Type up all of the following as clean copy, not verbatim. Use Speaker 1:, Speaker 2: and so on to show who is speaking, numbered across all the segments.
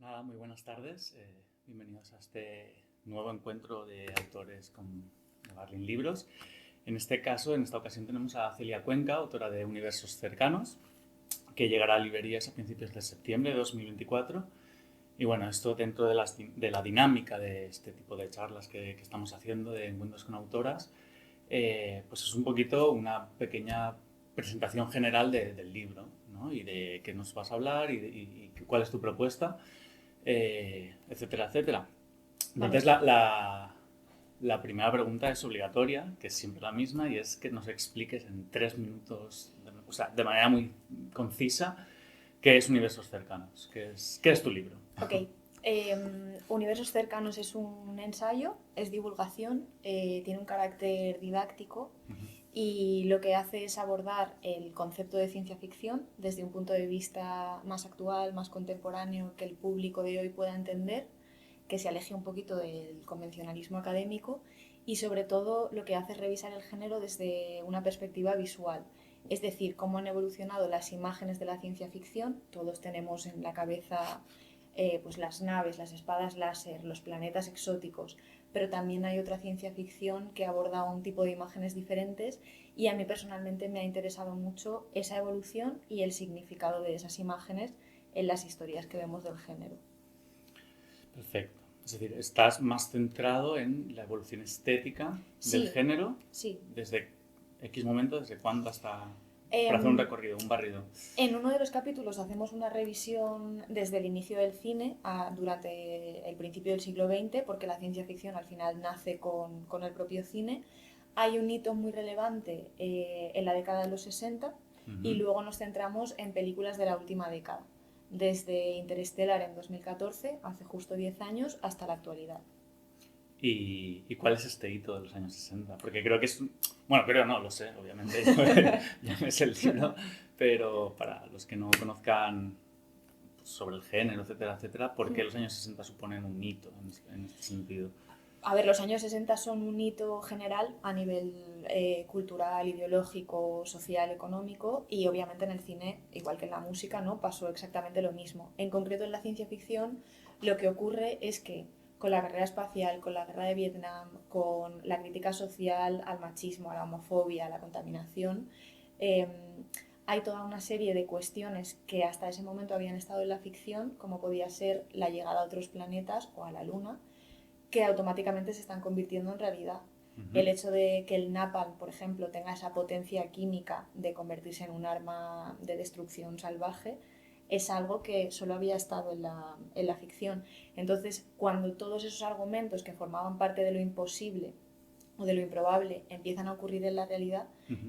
Speaker 1: Nada, muy buenas tardes. Bienvenidos a este nuevo encuentro de autores de Barlin Libros. En este caso, en esta ocasión, tenemos a Celia Cuenca, autora de Universos Cercanos, que llegará a librerías a principios de septiembre de 2024. Y bueno, esto dentro de la dinámica de este tipo de charlas que estamos haciendo de encuentros con autoras, pues es un poquito una pequeña presentación general del libro, ¿no? Y de qué nos vas a hablar y cuál es tu propuesta, etcétera, etcétera. Entonces,
Speaker 2: Vale.
Speaker 1: la primera pregunta es obligatoria, que es siempre la misma, y es que nos expliques en 3 minutos, o sea, de manera muy concisa, qué es Universos Cercanos, qué es tu libro.
Speaker 2: Ok. Universos cercanos es un ensayo, es divulgación, tiene un carácter didáctico y lo que hace es abordar el concepto de ciencia ficción desde un punto de vista más actual, más contemporáneo, que el público de hoy pueda entender, que se aleje un poquito del convencionalismo académico y sobre todo lo que hace es revisar el género desde una perspectiva visual. Es decir, cómo han evolucionado las imágenes de la ciencia ficción. Todos tenemos en la cabeza pues las naves, las espadas láser, los planetas exóticos, pero también hay otra ciencia ficción que aborda un tipo de imágenes diferentes y a mí personalmente me ha interesado mucho esa evolución y el significado de esas imágenes en las historias que vemos del género.
Speaker 1: Perfecto. Es decir, estás más centrado en la evolución estética del
Speaker 2: Sí,
Speaker 1: género
Speaker 2: sí.
Speaker 1: desde X momento, desde cuándo hasta... para hacer un
Speaker 2: Em,
Speaker 1: recorrido, un barrido.
Speaker 2: En uno de los capítulos hacemos una revisión desde el inicio del cine durante el principio del siglo XX, porque la ciencia ficción al final nace con el propio cine. Hay un hito muy relevante en la década de los 60 y luego nos centramos en películas de la última década, desde Interstellar en 2014, hace justo 10 años, hasta la actualidad.
Speaker 1: ¿Y cuál es este hito de los años 60? Porque creo que es... Bueno, creo no, lo sé, obviamente. Ya me sé el libro. Pero para los que no conozcan sobre el género, etcétera, etcétera, ¿por qué los años 60 suponen un hito en este sentido?
Speaker 2: A ver, los años 60 son un hito general a nivel cultural, ideológico, social, económico y obviamente en el cine, igual que en la música, ¿no? Pasó exactamente lo mismo. En concreto en la ciencia ficción lo que ocurre es que con la carrera espacial, con la guerra de Vietnam, con la crítica social al machismo, a la homofobia, a la contaminación, eh, hay toda una serie de cuestiones que hasta ese momento habían estado en la ficción, como podía ser la llegada a otros planetas o a la Luna, que automáticamente se están convirtiendo en realidad. El hecho de que el napalm, por ejemplo, tenga esa potencia química de convertirse en un arma de destrucción salvaje, es algo que solo había estado en la ficción. Entonces, cuando todos esos argumentos que formaban parte de lo imposible o de lo improbable empiezan a ocurrir en la realidad,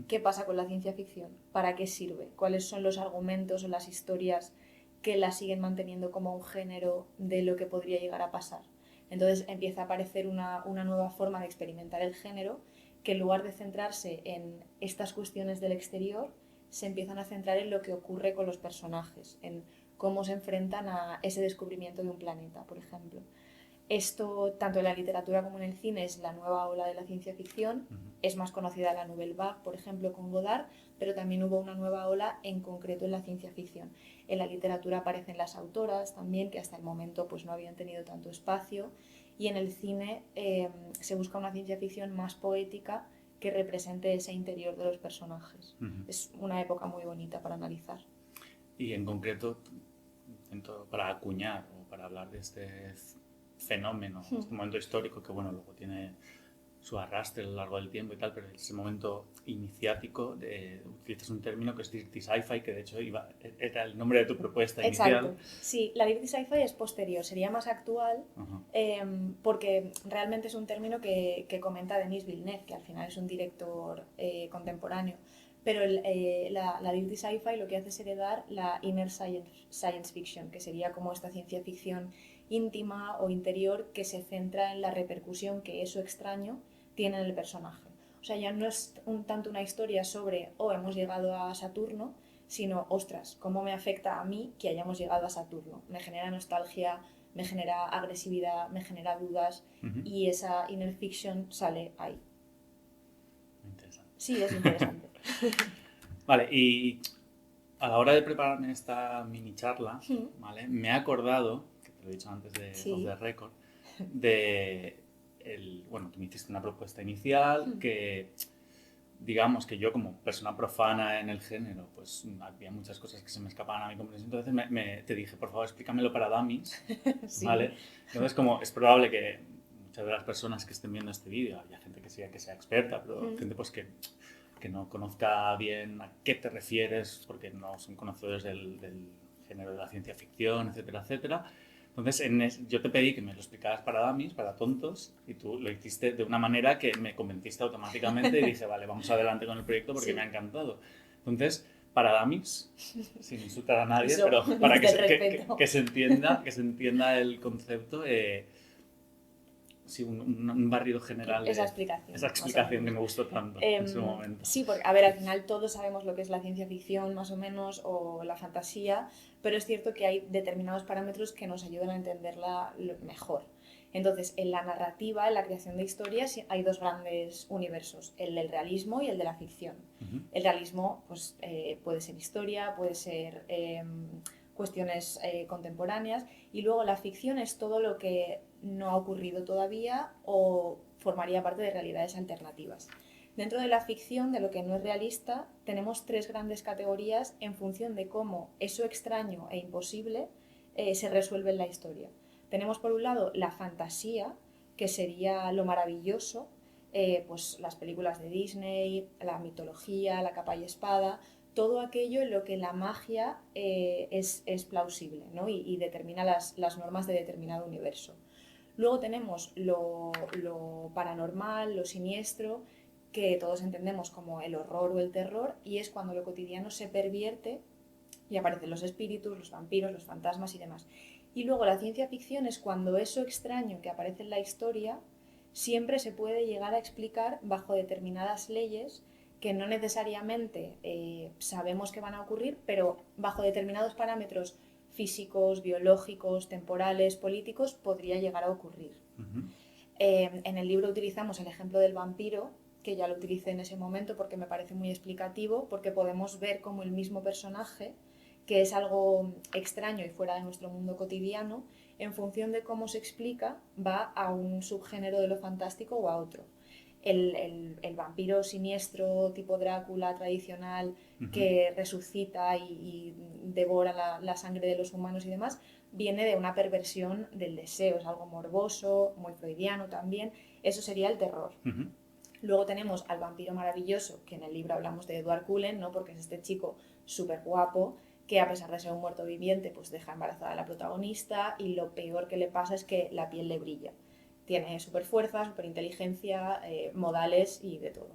Speaker 2: ¿qué pasa con la ciencia ficción? ¿Para qué sirve? ¿Cuáles son los argumentos o las historias que la siguen manteniendo como un género de lo que podría llegar a pasar? Entonces empieza a aparecer una nueva forma de experimentar el género que en lugar de centrarse en estas cuestiones del exterior, se empiezan a centrar en lo que ocurre con los personajes, en cómo se enfrentan a ese descubrimiento de un planeta, por ejemplo. Esto, tanto en la literatura como en el cine, es la nueva ola de la ciencia ficción. Es más conocida la Nouvelle Vague, por ejemplo, con Godard, pero también hubo una nueva ola en concreto en la ciencia ficción. En la literatura aparecen las autoras también, que hasta el momento pues, no habían tenido tanto espacio. Y en el cine se busca una ciencia ficción más poética que represente ese interior de los personajes. Es una época muy bonita para analizar.
Speaker 1: Y en concreto, para acuñar o para hablar de este fenómeno, este momento histórico que, bueno, luego tiene su arrastre a lo largo del tiempo y tal, pero ese momento iniciático, utilizas un término que es Dirty Sci-Fi, que de hecho era el nombre de tu propuesta inicial.
Speaker 2: Exacto, sí, la Dirty Sci-Fi es posterior, sería más actual porque realmente es un término que comenta Denis Villeneuve, que al final es un director contemporáneo, pero la Dirty Sci-Fi lo que hace es heredar la Inner Science Fiction, que sería como esta ciencia ficción íntima o interior que se centra en la repercusión que eso extraño tiene en el personaje. O sea, ya no es tanto una historia sobre, oh, hemos llegado a Saturno, sino, ostras, cómo me afecta a mí que hayamos llegado a Saturno. Me genera nostalgia, me genera agresividad, me genera dudas y esa inner fiction sale ahí.
Speaker 1: Interesante.
Speaker 2: Sí, es interesante.
Speaker 1: Vale, y a la hora de prepararme esta mini charla, ¿vale? Me he acordado, que te lo he dicho antes de
Speaker 2: Sí.
Speaker 1: Off the Record, bueno, tú me hiciste una propuesta inicial que, digamos que yo como persona profana en el género, pues había muchas cosas que se me escapaban a mi comprensión. Entonces te dije, por favor, explícamelo para dummies,
Speaker 2: Sí.
Speaker 1: ¿vale? Entonces, como es probable que muchas de las personas que estén viendo este vídeo, haya gente que sea experta, pero gente pues que no conozca bien a qué te refieres, porque no son conocedores del género de la ciencia ficción, etcétera, etcétera. Entonces, yo te pedí que me lo explicaras para dummies, para tontos, y tú lo hiciste de una manera que me convenciste automáticamente y dije, vale, vamos adelante con el proyecto porque me ha encantado. Entonces, para dummies, sin insultar a nadie,
Speaker 2: Eso,
Speaker 1: pero para que
Speaker 2: desde el
Speaker 1: que se entienda el concepto, sí, un barrido general
Speaker 2: esa
Speaker 1: de
Speaker 2: explicación.
Speaker 1: esa explicación que me gustó tanto en su momento.
Speaker 2: Sí, porque, a ver, al final todos sabemos lo que es la ciencia ficción, más o menos, o la fantasía, pero es cierto que hay determinados parámetros que nos ayudan a entenderla mejor. Entonces, en la narrativa, en la creación de historias, hay dos grandes universos, el del realismo y el de la ficción. El realismo pues, puede ser historia, puede ser cuestiones contemporáneas, y luego la ficción es todo lo que no ha ocurrido todavía o formaría parte de realidades alternativas. Dentro de la ficción, de lo que no es realista, tenemos tres grandes categorías en función de cómo eso extraño e imposible se resuelve en la historia. Tenemos por un lado la fantasía, que sería lo maravilloso, pues las películas de Disney, la mitología, la capa y espada, todo aquello en lo que la magia es plausible, ¿no? y determina las normas de determinado universo. Luego tenemos lo paranormal, lo siniestro, que todos entendemos como el horror o el terror, y es cuando lo cotidiano se pervierte y aparecen los espíritus, los vampiros, los fantasmas y demás. Y luego la ciencia ficción es cuando eso extraño que aparece en la historia siempre se puede llegar a explicar bajo determinadas leyes que no necesariamente sabemos que van a ocurrir, pero bajo determinados parámetros físicos, biológicos, temporales, políticos, podría llegar a ocurrir. En el libro utilizamos el ejemplo del vampiro, que ya lo utilicé en ese momento porque me parece muy explicativo, porque podemos ver cómo el mismo personaje, que es algo extraño y fuera de nuestro mundo cotidiano, en función de cómo se explica, va a un subgénero de lo fantástico o a otro. El vampiro siniestro tipo Drácula tradicional que resucita y devora la sangre de los humanos y demás, viene de una perversión del deseo, es algo morboso, muy freudiano también. Eso sería el terror. Luego tenemos al vampiro maravilloso, que en el libro hablamos de Edward Cullen, ¿no? Porque es este chico súper guapo que, a pesar de ser un muerto viviente, pues deja embarazada a la protagonista, y lo peor que le pasa es que la piel le brilla. Tiene súper fuerza, súper inteligencia, modales y de todo.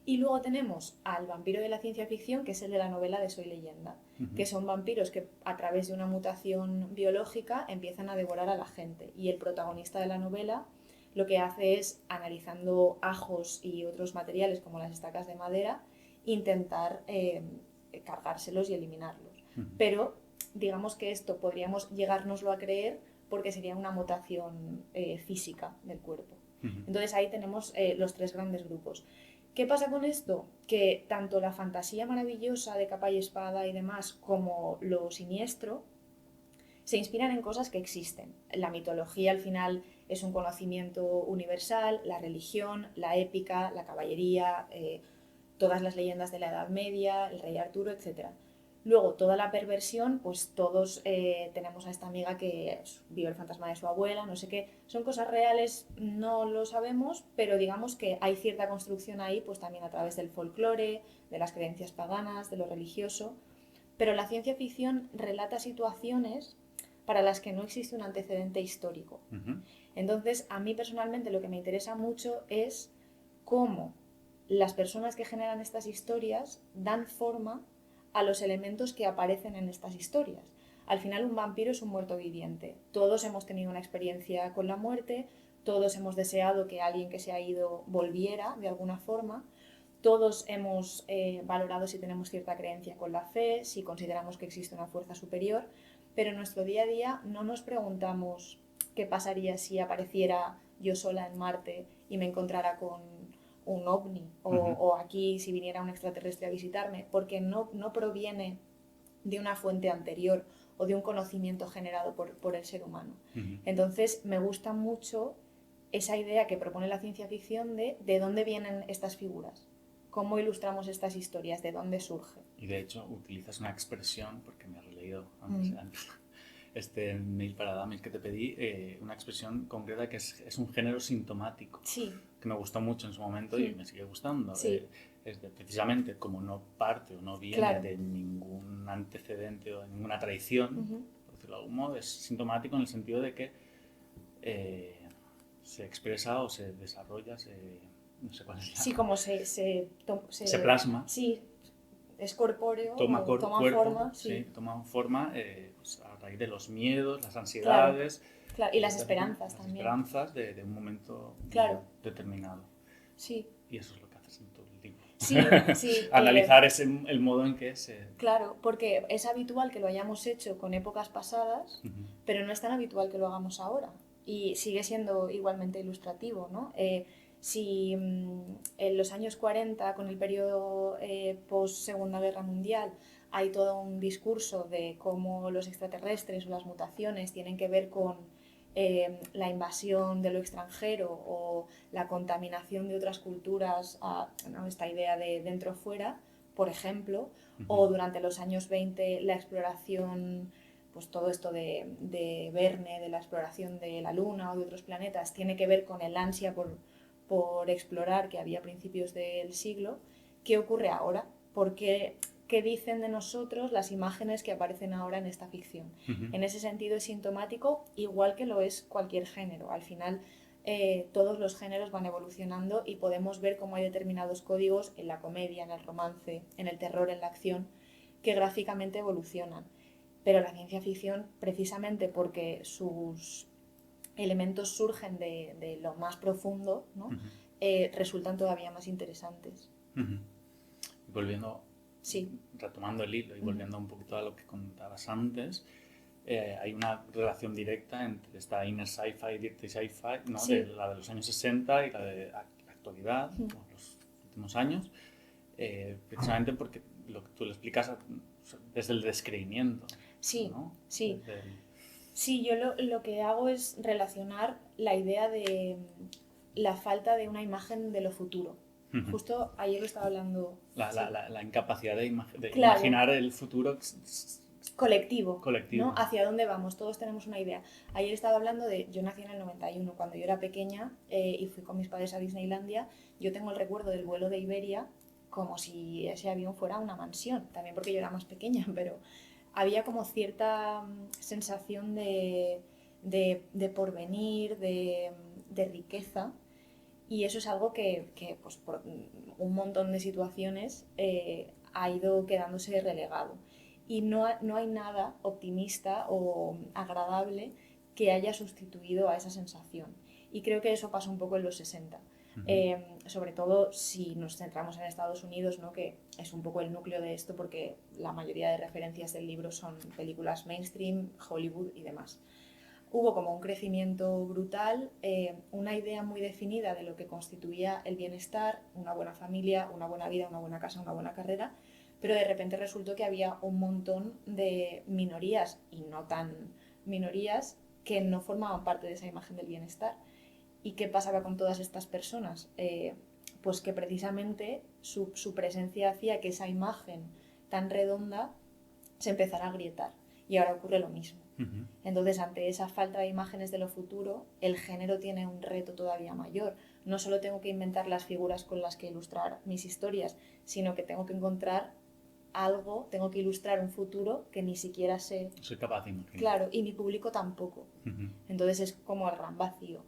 Speaker 2: Y luego tenemos al vampiro de la ciencia ficción, que es el de la novela de Soy Leyenda, que son vampiros que a través de una mutación biológica empiezan a devorar a la gente. Y el protagonista de la novela lo que hace es, analizando ajos y otros materiales como las estacas de madera, intentar cargárselos y eliminarlos. Pero digamos que esto podríamos llegárnoslo a creer porque sería una mutación física del cuerpo. Entonces ahí tenemos los tres grandes grupos. ¿Qué pasa con esto? Que tanto la fantasía maravillosa de capa y espada y demás como lo siniestro se inspiran en cosas que existen. La mitología al final es un conocimiento universal, la religión, la épica, la caballería, todas las leyendas de la Edad Media, el rey Arturo, etc. Luego, toda la perversión, pues todos tenemos a esta amiga que vive el fantasma de su abuela, no sé qué. Son cosas reales, no lo sabemos, pero digamos que hay cierta construcción ahí, pues también a través del folclore, de las creencias paganas, de lo religioso. Pero la ciencia ficción relata situaciones para las que no existe un antecedente histórico. Entonces, a mí personalmente lo que me interesa mucho es cómo las personas que generan estas historias dan forma a los elementos que aparecen en estas historias. Al final, un vampiro es un muerto viviente. Todos hemos tenido una experiencia con la muerte, todos hemos deseado que alguien que se ha ido volviera de alguna forma, todos hemos valorado si tenemos cierta creencia con la fe, si consideramos que existe una fuerza superior, pero en nuestro día a día no nos preguntamos qué pasaría si apareciera yo sola en Marte y me encontrara con un ovni, o aquí si viniera un extraterrestre a visitarme, porque no proviene de una fuente anterior o de un conocimiento generado por el ser humano.
Speaker 1: Uh-huh.
Speaker 2: Entonces me gusta mucho esa idea que propone la ciencia ficción de dónde vienen estas figuras, cómo ilustramos estas historias, de dónde surge.
Speaker 1: Y de hecho utilizas una expresión, porque me has releído antes este mail para Damis que te pedí, una expresión concreta que es un género sintomático,
Speaker 2: sí,
Speaker 1: que me gustó mucho en su momento y me sigue gustando.
Speaker 2: Sí.
Speaker 1: Precisamente como no parte o no viene
Speaker 2: claro.
Speaker 1: de ningún antecedente o de ninguna tradición,
Speaker 2: Uh-huh.
Speaker 1: por decirlo de algún modo, es sintomático en el sentido de que se expresa o se desarrolla, no sé cuál es la...
Speaker 2: Sí, como se
Speaker 1: plasma.
Speaker 2: Sí, es corpóreo,
Speaker 1: toma
Speaker 2: cuerpo, forma. Sí.
Speaker 1: Toma forma pues a raíz de los miedos, las ansiedades.
Speaker 2: Claro. Y las esperanzas también.
Speaker 1: Las esperanzas de un momento determinado.
Speaker 2: Sí.
Speaker 1: Y eso es lo que haces en tu libro.
Speaker 2: Sí.
Speaker 1: Analizar el modo en que se...
Speaker 2: Claro, porque es habitual que lo hayamos hecho con épocas pasadas,
Speaker 1: Uh-huh.
Speaker 2: pero no es tan habitual que lo hagamos ahora. Y sigue siendo igualmente ilustrativo, ¿no? Si en los años 40, con el periodo post-Segunda Guerra Mundial, hay todo un discurso de cómo los extraterrestres o las mutaciones tienen que ver con la invasión de lo extranjero o la contaminación de otras culturas, ¿no? Esta idea de dentro-fuera, por ejemplo,
Speaker 1: Uh-huh.
Speaker 2: o durante los años 20 la exploración, pues todo esto de Verne, de la exploración de la Luna o de otros planetas, tiene que ver con el ansia por explorar que había a principios del siglo. ¿Qué ocurre ahora? ¿Qué dicen de nosotros las imágenes que aparecen ahora en esta ficción?
Speaker 1: Uh-huh.
Speaker 2: En ese sentido es sintomático, igual que lo es cualquier género. Al final todos los géneros van evolucionando y podemos ver cómo hay determinados códigos en la comedia, en el romance, en el terror, en la acción, que gráficamente evolucionan. Pero la ciencia ficción, precisamente porque sus elementos surgen de lo más profundo, ¿no?
Speaker 1: Uh-huh.
Speaker 2: Resultan todavía más interesantes.
Speaker 1: Uh-huh. Volviendo,
Speaker 2: sí.
Speaker 1: Retomando el hilo y volviendo un poquito a lo que contabas antes, hay una relación directa entre esta inner sci-fi y dirty sci-fi, ¿no?
Speaker 2: Sí.
Speaker 1: La de los años 60 y la de la actualidad, los últimos años, precisamente porque lo que tú le explicas desde el descreimiento.
Speaker 2: Sí,
Speaker 1: ¿no?
Speaker 2: sí. Sí, yo lo que hago es relacionar la idea de la falta de una imagen de lo futuro.
Speaker 1: Uh-huh.
Speaker 2: Justo ayer lo estaba hablando...
Speaker 1: La incapacidad de
Speaker 2: claro.
Speaker 1: imaginar el futuro
Speaker 2: colectivo,
Speaker 1: colectivo,
Speaker 2: ¿no? Hacia dónde vamos, todos tenemos una idea. Ayer estaba hablando yo nací en el 91, cuando yo era pequeña y fui con mis padres a Disneylandia, yo tengo el recuerdo del vuelo de Iberia como si ese avión fuera una mansión, también porque yo era más pequeña, pero había como cierta sensación de porvenir, de riqueza, y eso es algo que pues, por un montón de situaciones ha ido quedándose relegado. Y no hay nada optimista o agradable que haya sustituido a esa sensación. Y creo que eso pasa un poco en los 60. Uh-huh. Sobre todo si nos centramos en Estados Unidos, ¿no? Que es un poco el núcleo de esto, porque la mayoría de referencias del libro son películas mainstream, Hollywood y demás. Hubo como un crecimiento brutal, una idea muy definida de lo que constituía el bienestar, una buena familia, una buena vida, una buena casa, una buena carrera, pero de repente resultó que había un montón de minorías, y no tan minorías, que no formaban parte de esa imagen del bienestar. ¿Y qué pasaba con todas estas personas? Pues que precisamente su presencia hacía que esa imagen tan redonda se empezara a agrietar. Y ahora ocurre lo mismo.
Speaker 1: Uh-huh.
Speaker 2: Entonces, ante esa falta de imágenes de lo futuro, el género tiene un reto todavía mayor. No solo tengo que inventar las figuras con las que ilustrar mis historias, sino que tengo que encontrar algo, tengo que ilustrar un futuro que ni siquiera sé.
Speaker 1: Soy capaz de imaginar.
Speaker 2: Claro, y mi público tampoco.
Speaker 1: Uh-huh.
Speaker 2: Entonces es como el gran vacío.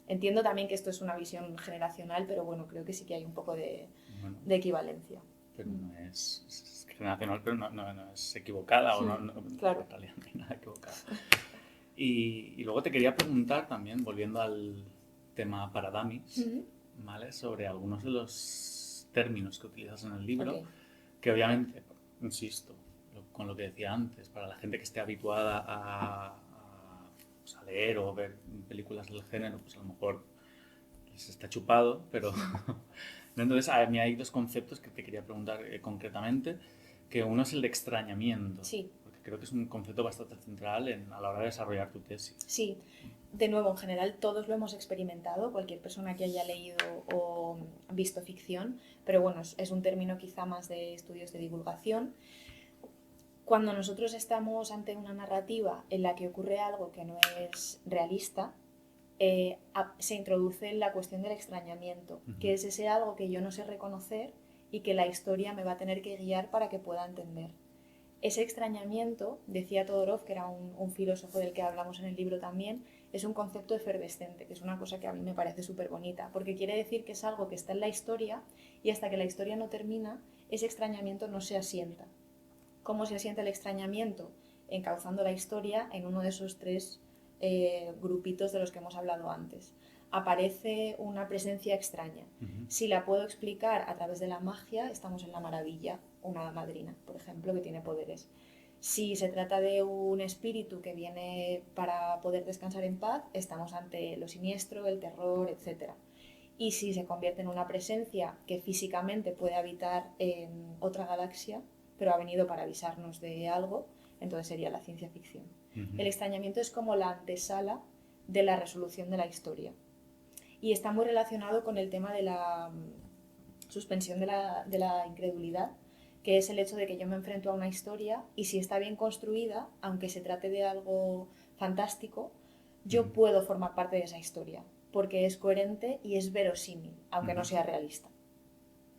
Speaker 2: Entiendo también que esto es una visión generacional, pero bueno, creo que sí que hay un poco de equivalencia.
Speaker 1: Pero no es generacional, pero no es equivocada.
Speaker 2: Sí,
Speaker 1: o no,
Speaker 2: claro.
Speaker 1: En realidad no hay nada equivocado. Y luego te quería preguntar también, volviendo al tema para Damis,
Speaker 2: Uh-huh.
Speaker 1: ¿vale? Sobre algunos de los términos que utilizas en el libro,
Speaker 2: Okay.
Speaker 1: que obviamente, insisto, con lo que decía antes, para la gente que esté habituada a leer o ver películas del género, pues a lo mejor les está chupado, pero entonces a mí hay dos conceptos que te quería preguntar concretamente, que uno es el de extrañamiento.
Speaker 2: Sí.
Speaker 1: Porque creo que es un concepto bastante central a la hora de desarrollar tu tesis.
Speaker 2: Sí, de nuevo, en general todos lo hemos experimentado, cualquier persona que haya leído o visto ficción, pero bueno, es un término quizá más de estudios de divulgación. Cuando nosotros estamos ante una narrativa en la que ocurre algo que no es realista, se introduce la cuestión del extrañamiento, que es ese algo que yo no sé reconocer y que la historia me va a tener que guiar para que pueda entender. Ese extrañamiento, decía Todorov, que era un filósofo del que hablamos en el libro también, es un concepto efervescente, que es una cosa que a mí me parece súper bonita, porque quiere decir que es algo que está en la historia y hasta que la historia no termina, ese extrañamiento no se asienta. ¿Cómo se asienta el extrañamiento? Encauzando la historia en uno de esos tres grupitos de los que hemos hablado antes. Aparece una presencia extraña. Si la puedo explicar a través de la magia, estamos en la maravilla, una hada madrina, por ejemplo, que tiene poderes. Si se trata de un espíritu que viene para poder descansar en paz, estamos ante lo siniestro, el terror, etc. Y si se convierte en una presencia que físicamente puede habitar en otra galaxia, pero ha venido para avisarnos de algo, entonces sería la ciencia ficción. El extrañamiento es como la antesala de la resolución de la historia. Y está muy relacionado con el tema de la suspensión de la incredulidad, que es el hecho de que yo me enfrento a una historia y si está bien construida, aunque se trate de algo fantástico, yo puedo formar parte de esa historia, porque es coherente y es verosímil, aunque no sea realista.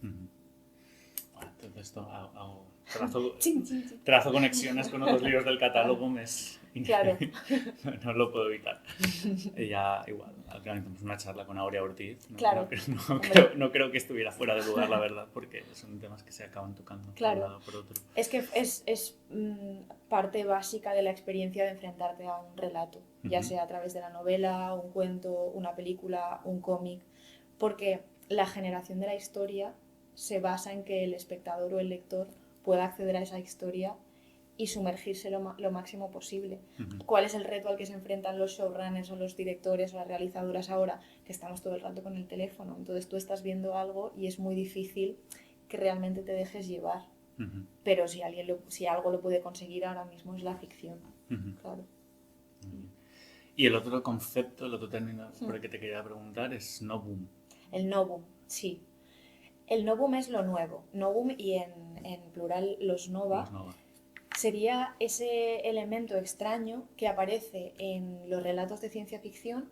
Speaker 1: Bueno, entonces esto trazo conexiones con otros libros del catálogo,
Speaker 2: Claro.
Speaker 1: no lo puedo evitar. Ya igual, organizamos una charla con Aurea Ortiz.
Speaker 2: Claro.
Speaker 1: No creo que estuviera fuera de lugar, la verdad, porque son temas que se acaban tocando por un lado por otro.
Speaker 2: Es que es parte básica de la experiencia de enfrentarte a un relato, ya sea a través de la novela, un cuento, una película, un cómic, porque la generación de la historia se basa en que el espectador o el lector pueda acceder a esa historia y sumergirse lo máximo posible. ¿Cuál es el reto al que se enfrentan los showrunners o los directores o las realizadoras ahora? Que estamos todo el rato con el teléfono. Entonces tú estás viendo algo y es muy difícil que realmente te dejes llevar. Pero si algo lo puede conseguir ahora mismo es la ficción. Claro.
Speaker 1: Y el otro concepto, el otro término por el que te quería preguntar es novum.
Speaker 2: El novum, sí. El novum es lo nuevo. Novum y en plural los nova. Sería ese elemento extraño que aparece en los relatos de ciencia ficción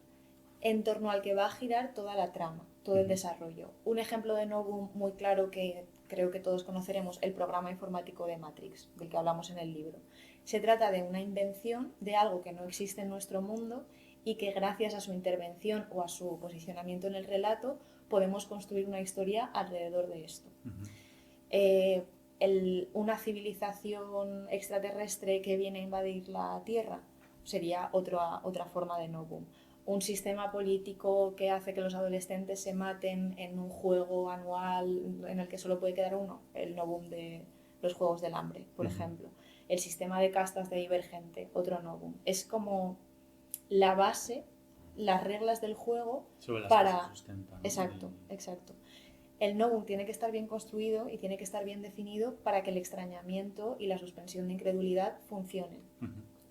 Speaker 2: en torno al que va a girar toda la trama, todo el desarrollo. Un ejemplo de novum muy claro que creo que todos conoceremos, el programa informático de Matrix, del que hablamos en el libro. Se trata de una invención de algo que no existe en nuestro mundo y que gracias a su intervención o a su posicionamiento en el relato podemos construir una historia alrededor de esto. Una civilización extraterrestre que viene a invadir la Tierra sería otra forma de novum. Un sistema político que hace que los adolescentes se maten en un juego anual en el que solo puede quedar uno, el novum de los Juegos del Hambre, por ejemplo. El sistema de castas de Divergente, otro novum. Es como la base, las reglas del juego
Speaker 1: sobre las
Speaker 2: para...
Speaker 1: que se sustenta, ¿no?
Speaker 2: Exacto. El novum tiene que estar bien construido y tiene que estar bien definido para que el extrañamiento y la suspensión de incredulidad funcionen.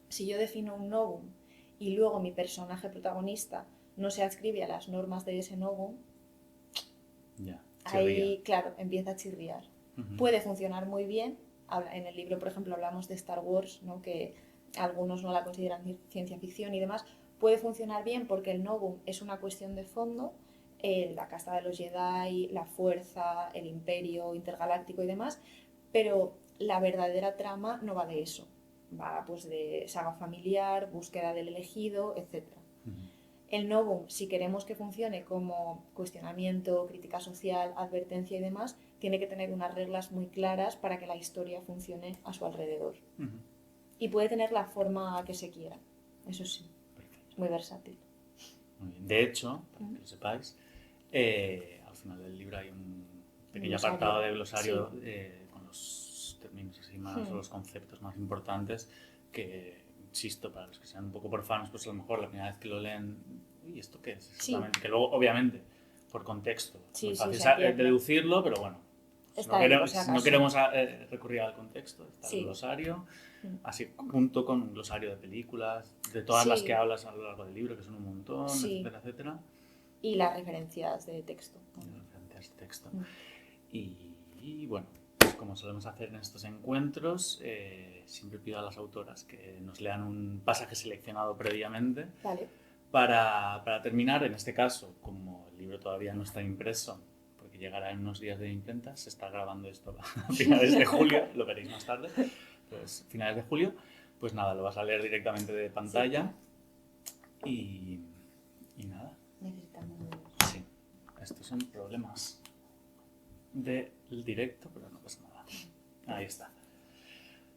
Speaker 2: Si yo defino un novum y luego mi personaje protagonista no se adscribe a las normas de ese novum, ahí, claro, empieza a chirriar. Puede funcionar muy bien. En el libro, por ejemplo, hablamos de Star Wars, ¿no? Que algunos no la consideran ciencia ficción y demás. Puede funcionar bien porque el novum es una cuestión de fondo, la casta de los Jedi, la fuerza, el imperio intergaláctico y demás, pero la verdadera trama no va de eso. Va pues de saga familiar, búsqueda del elegido, etc. El novum, si queremos que funcione como cuestionamiento, crítica social, advertencia y demás, tiene que tener unas reglas muy claras para que la historia funcione a su alrededor. Y puede tener la forma que se quiera, eso sí. Perfecto. Es muy versátil.
Speaker 1: Muy bien. De hecho, para que lo sepáis, al final del libro hay un pequeño apartado de glosario con los términos así más, los conceptos más importantes que, insisto, para los que sean un poco profanos, pues a lo mejor la primera vez que lo leen, uy, ¿esto qué es exactamente? Que luego, obviamente, por contexto, es muy fácil deducirlo, pero bueno,
Speaker 2: Está ahí, por si
Speaker 1: Si
Speaker 2: acaso.
Speaker 1: no queremos recurrir al contexto, está
Speaker 2: Sí.
Speaker 1: el glosario,
Speaker 2: Mm.
Speaker 1: así junto con un glosario de películas, de todas
Speaker 2: Sí.
Speaker 1: las que hablas a lo largo del libro, que son un montón,
Speaker 2: Sí.
Speaker 1: etcétera, etcétera.
Speaker 2: Y las referencias de texto.
Speaker 1: Y referencias de texto.
Speaker 2: Mm.
Speaker 1: Y bueno, pues como solemos hacer en estos encuentros, siempre pido a las autoras que nos lean un pasaje seleccionado previamente.
Speaker 2: Vale.
Speaker 1: Para terminar, en este caso, como el libro todavía no está impreso, porque llegará en unos días de imprenta, se está grabando esto a finales de julio, lo veréis más tarde, pues finales de julio, pues nada, lo vas a leer directamente de pantalla y nada.
Speaker 2: Necesitamos...
Speaker 1: Sí, estos son problemas del directo, pero no pasa nada. Ahí está.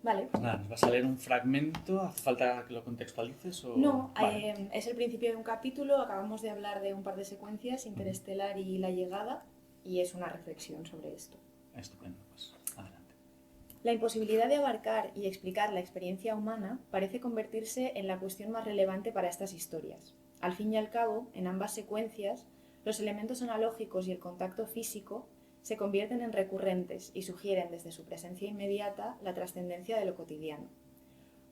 Speaker 2: Vale.
Speaker 1: Pues nada, nos vas a leer un fragmento. ¿Hace falta que lo contextualices? O...
Speaker 2: No,
Speaker 1: Vale.
Speaker 2: es el principio de un capítulo. Acabamos de hablar de un par de secuencias, Interestelar y La llegada, y es una reflexión sobre esto.
Speaker 1: Estupendo, pues adelante.
Speaker 2: La imposibilidad de abarcar y explicar la experiencia humana parece convertirse en la cuestión más relevante para estas historias. Al fin y al cabo, en ambas secuencias, los elementos analógicos y el contacto físico se convierten en recurrentes y sugieren desde su presencia inmediata la trascendencia de lo cotidiano.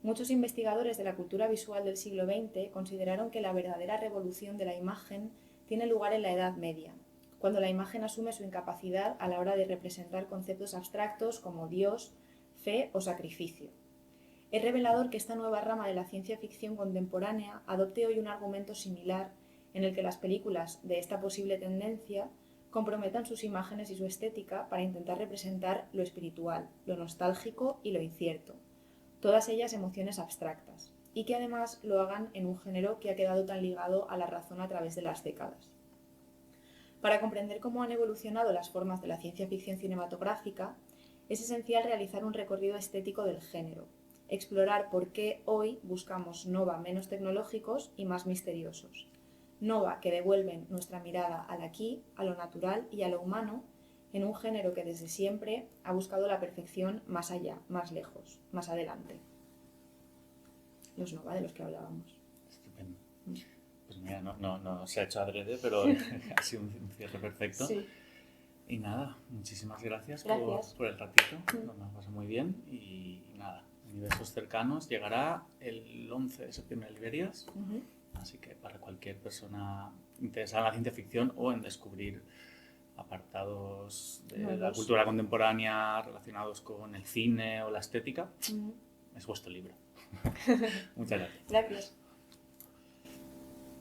Speaker 2: Muchos investigadores de la cultura visual del siglo XX consideraron que la verdadera revolución de la imagen tiene lugar en la Edad Media, cuando la imagen asume su incapacidad a la hora de representar conceptos abstractos como Dios, fe o sacrificio. Es revelador que esta nueva rama de la ciencia ficción contemporánea adopte hoy un argumento similar en el que las películas de esta posible tendencia comprometan sus imágenes y su estética para intentar representar lo espiritual, lo nostálgico y lo incierto, todas ellas emociones abstractas, y que además lo hagan en un género que ha quedado tan ligado a la razón a través de las décadas. Para comprender cómo han evolucionado las formas de la ciencia ficción cinematográfica, es esencial realizar un recorrido estético del género, explorar por qué hoy buscamos nova menos tecnológicos y más misteriosos, nova que devuelven nuestra mirada al aquí, a lo natural y a lo humano, en un género que desde siempre ha buscado la perfección más allá, más lejos, más adelante. Los nova de los que hablábamos.
Speaker 1: Estupendo. Pues mira, no se ha hecho adrede, pero ha sido un cierre perfecto.
Speaker 2: Sí.
Speaker 1: Y nada, muchísimas gracias. Por el ratito, nos ha pasado muy bien. Y nada, Universos Cercanos llegará el 11 de septiembre en librerías. Así que para cualquier persona interesada en la ciencia ficción o en descubrir apartados de la cultura contemporánea relacionados con el cine o la estética, es vuestro libro. Muchas gracias.
Speaker 2: Gracias.